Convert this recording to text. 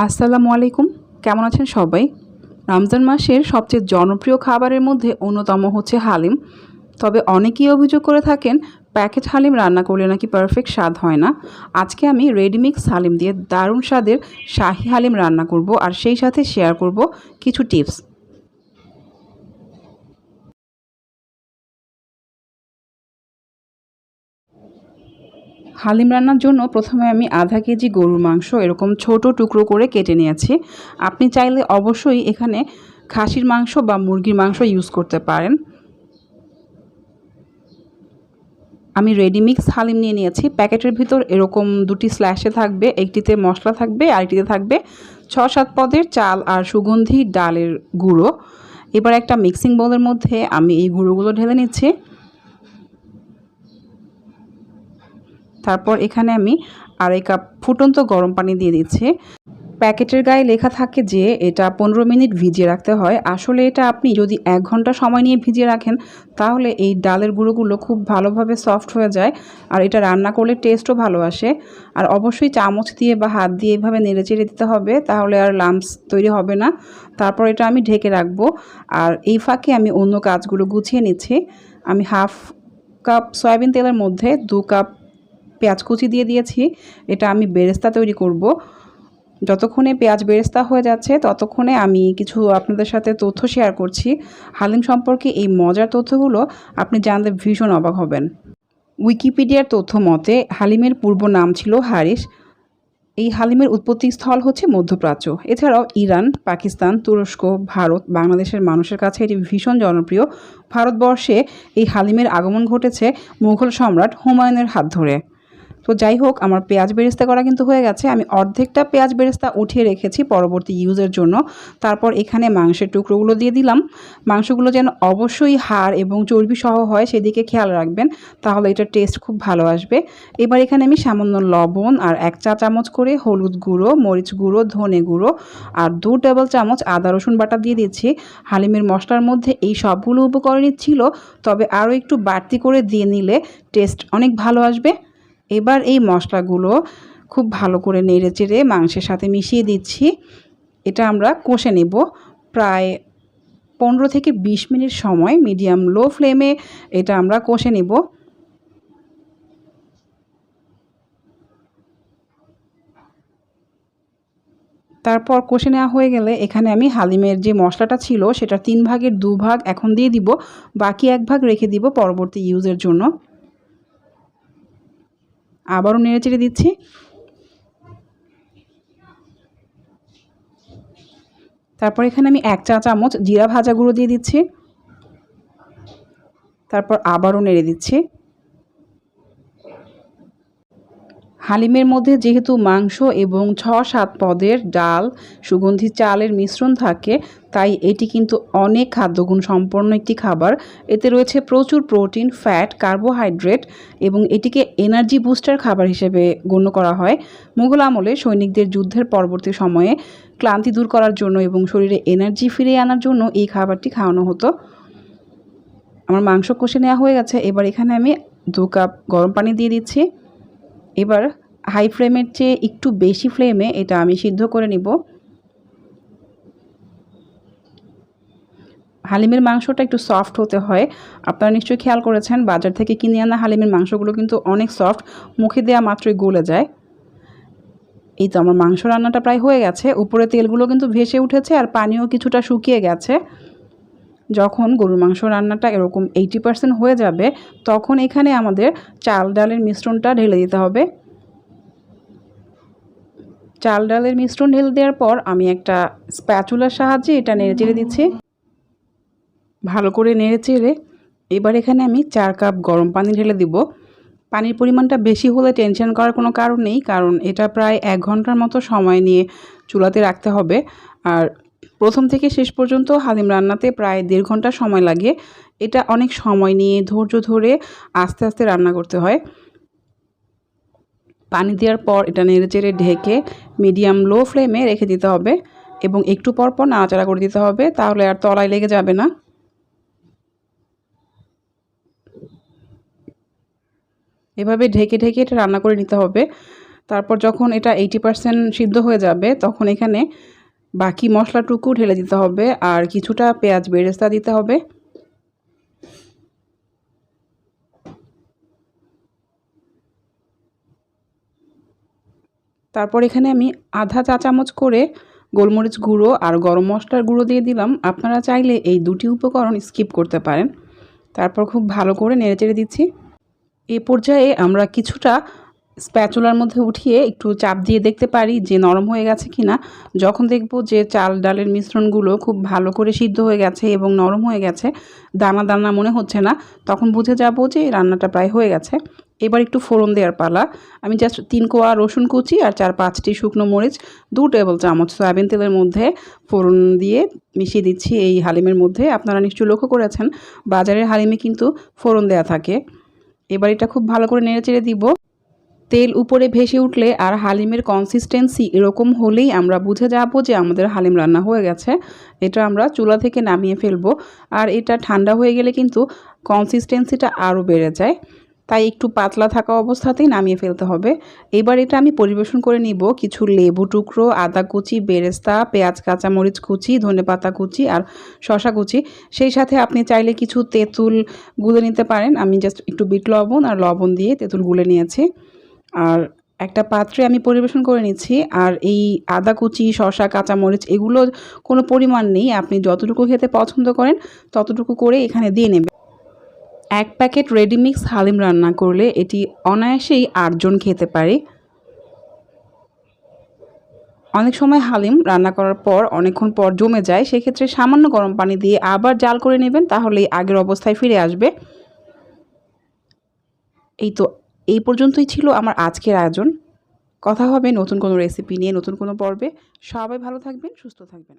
আসসালামু আলাইকুম। কেমন আছেন সবাই? রমজান মাসের সবচেয়ে জনপ্রিয় খাবারের মধ্যে অন্যতম হচ্ছে হালিম। তবে অনেকেই অভিযোগ করে থাকেন প্যাকেট হালিম রান্না করলে নাকি পারফেক্ট স্বাদ হয় না। আজকে আমি রেডিমিক্স হালিম দিয়ে দারুণ স্বাদের শাহি হালিম রান্না করব আর সেই সাথে শেয়ার করব কিছু টিপস। হালিম রান্নার জন্য প্রথমে আমি আধা কেজি গরুর মাংস এরকম ছোট টুকরো করে কেটে নিয়েছি। আপনি চাইলে অবশ্যই এখানে খাসির মাংস বা মুরগির মাংস ইউজ করতে পারেন। আমি রেডিমিক্স হালিম নিয়ে নিয়েছি। প্যাকেটের ভিতর এরকম দুটি স্ল্যাশে থাকবে, একটিতে মশলা থাকবে আরেকটিতে থাকবে ৬-৭ পদের চাল আর সুগন্ধি ডালের গুঁড়ো। এবার একটা মিক্সিং বোলের মধ্যে আমি এই গুঁড়োগুলো ঢেলে নিচ্ছি। তারপর এখানে আমি আড়াই কাপ ফুটন্ত গরম পানি দিয়ে দিচ্ছি। প্যাকেটের গায়ে লেখা থাকে যে এটা ১৫ মিনিট ভিজিয়ে রাখতে হয়। আসলে এটা আপনি যদি ১ ঘন্টা সময় নিয়ে ভিজিয়ে রাখেন তাহলে এই ডালের গুঁড়োগুলো খুব ভালোভাবে সফট হয়ে যায় আর এটা রান্না করলে টেস্টও ভালো আসে। আর অবশ্যই চামচ দিয়ে বা হাত দিয়ে এভাবে নেড়েচেড়ে দিতে হবে, তাহলে আর লাম্পস তৈরি হবে না। তারপর এটা আমি ঢেকে রাখবো। আর এই ফাঁকে আমি অন্য কাজগুলো গুছিয়ে নিচ্ছি। আমি হাফ কাপ সয়াবিন তেলের মধ্যে ২ কাপ পেঁয়াজ কুচি দিয়ে দিয়েছি। এটা আমি বেরেস্তা তৈরি করব। যতক্ষণে পেঁয়াজ বেরেস্তা হয়ে যাচ্ছে ততক্ষণে আমি কিছু আপনাদের সাথে তথ্য শেয়ার করছি। হালিম সম্পর্কে এই মজার তথ্যগুলো আপনি জানলে ভীষণ অবাক হবেন। উইকিপিডিয়ার তথ্য মতে হালিমের পূর্ব নাম ছিল হারিস। এই হালিমের উৎপত্তি স্থল হচ্ছে মধ্যপ্রাচ্য। এছাড়াও ইরান, পাকিস্তান, তুরস্ক, ভারত, বাংলাদেশের মানুষের কাছে এটি ভীষণ জনপ্রিয়। ভারতবর্ষে এই হালিমের আগমন ঘটেছে মুঘল সম্রাট হুমায়ুনের হাত ধরে। তো যাই হোক, আমার পেঁয়াজ বেরেস্তা করা কিন্তু হয়ে গেছে। আমি অর্ধেকটা পেঁয়াজ বেরেস্তা উঠিয়ে রেখেছি পরবর্তী ইউজের জন্য। তারপর এখানে মাংসের টুকরোগুলো দিয়ে দিলাম। মাংসগুলো যেন অবশ্যই হাড় এবং চর্বি সহ হয় সেদিকে খেয়াল রাখবেন, তাহলে এটার টেস্ট খুব ভালো আসবে। এবার এখানে আমি সামান্য লবণ আর ১ চা চামচ করে হলুদ গুঁড়ো, মরিচ গুঁড়ো, ধনে গুঁড়ো আর ২ টেবিল চামচ আদা রসুন বাটা দিয়ে দিচ্ছি। হালিমের মশলার মধ্যে এই সবগুলো উপকরণই ছিল, তবে আরও একটু বাড়তি করে দিয়ে নিলে টেস্ট অনেক ভালো আসবে। এবার এই মশলাগুলো খুব ভালো করে নেড়েচেড়ে মাংসের সাথে মিশিয়ে দিচ্ছি। এটা আমরা কষে নেব প্রায় ১৫ থেকে ২০ মিনিট সময় মিডিয়াম লো ফ্লেমে এটা আমরা কষে নেব। তারপর কষে নেওয়া হয়ে গেলে এখানে আমি হালিমের যে মশলাটা ছিল সেটা ৩ ভাগের ২ ভাগ এখন দিয়ে দিব, বাকি ১ ভাগ রেখে দিব পরবর্তী ইউজের জন্য। আবারও নেড়েচেড়ে দিচ্ছি। তারপর এখানে আমি ১ চা চামচ জিরা ভাজা গুঁড়ো দিয়ে দিচ্ছি। তারপর আবারও নেড়ে দিচ্ছি। হালিমের মধ্যে যেহেতু মাংস এবং ৬-৭ পদের ডাল, সুগন্ধি চালের মিশ্রণ থাকে, তাই এটি কিন্তু অনেক খাদ্যগুণ সম্পন্ন একটি খাবার। এতে রয়েছে প্রচুর প্রোটিন, ফ্যাট, কার্বোহাইড্রেট এবং এটিকে এনার্জি বুস্টার খাবার হিসেবে গণ্য করা হয়। মুঘল আমলে সৈনিকদের যুদ্ধের পরবর্তী সময়ে ক্লান্তি দূর করার জন্য এবং শরীরে এনার্জি ফিরিয়ে আনার জন্য এই খাবারটি খাওয়ানো হতো। আমার মাংস কষে নেওয়া হয়ে গেছে। এবার এখানে আমি ২ কাপ গরম পানি দিয়ে দিচ্ছি। এবার হাই ফ্লেমের চেয়ে একটু বেশি ফ্লেমে এটা আমি সিদ্ধ করে নিব। হালিমের মাংসটা একটু সফট হতে হয়। আপনারা নিশ্চয়ই খেয়াল করেছেন বাজার থেকে কিনে আনা হালিমের মাংসগুলো কিন্তু অনেক সফট, মুখে দেওয়া মাত্রই গলে যায়। এই তো আমার মাংস রান্নাটা প্রায় হয়ে গেছে। উপরে তেলগুলো কিন্তু ভেসে উঠেছে আর পানিও কিছুটা শুকিয়ে গেছে। যখন গরুর মাংস রান্নাটা এরকম 80% হয়ে যাবে তখন এখানে আমাদের চাল ডালের মিশ্রণটা ঢেলে দিতে হবে। চাল ডালের মিশ্রণ ঢেলে দেওয়ার পর আমি একটা স্প্যাচুলার সাহায্যে এটা নেড়েচেড়ে দিচ্ছি। ভালো করে নেড়েচেড়ে এবার এখানে আমি ৪ কাপ গরম পানি ঢেলে দিব। পানির পরিমাণটা বেশি হলে টেনশন করার কোনো কারণ নেই, কারণ এটা প্রায় ১ ঘন্টার মতো সময় নিয়ে চুলাতে রাখতে হবে। আর প্রথম থেকে শেষ পর্যন্ত হালিম রান্নাতে প্রায় ১.৫ ঘন্টা সময় লাগে। এটা অনেক সময় নিয়ে ধৈর্য ধরে আস্তে আস্তে রান্না করতে হয়। পানি দেওয়ার পর এটা নেড়েচেড়ে ঢেকে মিডিয়াম লো ফ্লেমে রেখে দিতে হবে এবং একটু পর পর নাড়াচাড়া করে দিতে হবে, তাহলে আর তলায় লেগে যাবে না। এভাবে ঢেকে ঢেকে এটা রান্না করে নিতে হবে। তারপর যখন এটা 80% সিদ্ধ হয়ে যাবে তখন এখানে বাকি মশলাটুকু ঢেলে দিতে হবে আর কিছুটা পেঁয়াজ বেরেস্তা দিতে হবে। তারপর এখানে আমি আধা চা চামচ করে গোলমরিচ গুঁড়ো আর গরম মশলার গুঁড়ো দিয়ে দিলাম। আপনারা চাইলে এই দুটি উপকরণ স্কিপ করতে পারেন। তারপর খুব ভালো করে নেড়েচেড়ে দিচ্ছি। এ পর্যায়ে আমরা কিছুটা স্প্যাচুলার মধ্যে উঠিয়ে একটু চাপ দিয়ে দেখতে পারি যে নরম হয়ে গেছে কিনা। যখন দেখব যে চাল ডালের মিশ্রণগুলো খুব ভালো করে সিদ্ধ হয়ে গেছে এবং নরম হয়ে গেছে, দানা দানা মনে হচ্ছে না, তখন বুঝে যাব যে রান্নাটা প্রায় হয়ে গেছে। এবার একটু ফোড়ন দেওয়ার পালা। আমি জাস্ট 3 কোয়া রসুন কুচি আর 4-5টি শুকনো মরিচ 2 টেবিল চামচ সয়াবিন তেলের মধ্যে ফোড়ন দিয়ে মিশিয়ে দিচ্ছি এই হালিমের মধ্যে। আপনারা নিশ্চয়ই লক্ষ্য করেছেন বাজারের হালিমে কিন্তু ফোড়ন দেওয়া থাকে। এবার এটা খুব ভালো করে নেড়েচেড়ে দিব। তেল উপরে ভেসে উঠলে আর হালিমের কনসিস্টেন্সি এরকম হলেই আমরা বুঝে যাব যে আমাদের হালিম রান্না হয়ে গেছে। এটা আমরা চুলা থেকে নামিয়ে ফেলবো। আর এটা ঠান্ডা হয়ে গেলে কিন্তু কনসিস্টেন্সিটা আরও বেড়ে যায়, তাই একটু পাতলা থাকা অবস্থাতেই নামিয়ে ফেলতে হবে। এবার এটা আমি পরিবেশন করে নিব কিছু লেবু টুকরো, আদা কুচি, বেরেস্তা, পেঁয়াজ, কাঁচামরিচ কুচি, ধনেপাতা কুচি আর শসা কুচি। সেই সাথে আপনি চাইলে কিছু তেঁতুল গুলে নিতে পারেন। আমি জাস্ট একটু বিট লবণ আর লবণ দিয়ে তেঁতুল গুলে নিয়েছি। আর একটা পাত্রে আমি পরিবেশন করে নিচ্ছি। আর এই আদা কুচি, শসা, কাঁচামরিচ এগুলো কোনো পরিমাণ নেই, আপনি যতটুকু খেতে পছন্দ করেন ততটুকু করে এখানে দিয়ে নেবেন। 1 প্যাকেট রেডিমিক্স হালিম রান্না করলে এটি অনায়াসেই 8 জন খেতে পারে। অনেক সময় হালিম রান্না করার পর অনেকক্ষণ পর জমে যায়, সেক্ষেত্রে সামান্য গরম পানি দিয়ে আবার জাল করে নেবেন, তাহলেই আগের অবস্থায় ফিরে আসবে। এই তো, এই পর্যন্তই ছিল আমার আজকের আয়োজন। কথা হবে নতুন কোনো রেসিপি নিয়ে, নতুন কোনো পর্বে। সবাই ভালো থাকবেন, সুস্থ থাকবেন।